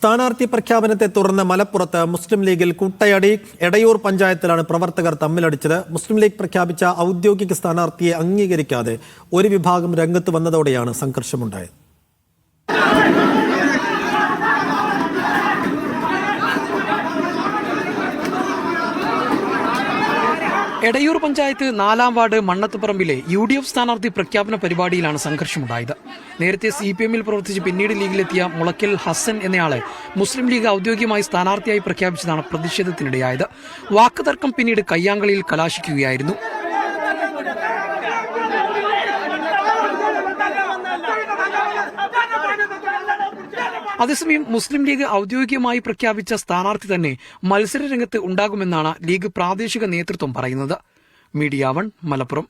സ്ഥാനാർത്ഥി പ്രഖ്യാപനത്തെ തുടർന്ന് മലപ്പുറത്ത് മുസ്ലിം ലീഗിൽ കൂട്ടയടി. എടയൂർ പഞ്ചായത്തിലാണ് പ്രവർത്തകർ തമ്മിലടിച്ചത്. മുസ്ലിം ലീഗ് പ്രഖ്യാപിച്ച ഔദ്യോഗിക സ്ഥാനാർത്ഥിയെ അംഗീകരിക്കാതെ ഒരു വിഭാഗം രംഗത്ത് വന്നതോടെയാണ് സംഘർഷമുണ്ടായത്. എടയൂർ പഞ്ചായത്ത് 4-ാം വാർഡ് മണ്ണത്തുപറമ്പിലെ UDF സ്ഥാനാർത്ഥി പ്രഖ്യാപന പരിപാടിയിലാണ് സംഘർഷമുണ്ടായത്. നേരത്തെ CPM-ൽ പ്രവർത്തിച്ച് പിന്നീട് ലീഗിലെത്തിയ മുളയ്ക്കൽ ഹസൻ എന്നയാളെ മുസ്ലിം ലീഗ് ഔദ്യോഗികമായി സ്ഥാനാർത്ഥിയായി പ്രഖ്യാപിച്ചതാണ് പ്രതിഷേധത്തിനിടയായത്. വാക്കുതർക്കം പിന്നീട് കയ്യാങ്കളിയിൽ കലാശിക്കുകയായിരുന്നു. അതേസമയം മുസ്ലിം ലീഗ് ഔദ്യോഗികമായി പ്രഖ്യാപിച്ച സ്ഥാനാർത്ഥി തന്നെ മത്സര രംഗത്ത് ഉണ്ടാകുമെന്നാണ് ലീഗ് പ്രാദേശിക നേതൃത്വം പറയുന്നത്. മീഡിയ 1 മലപ്പുറം.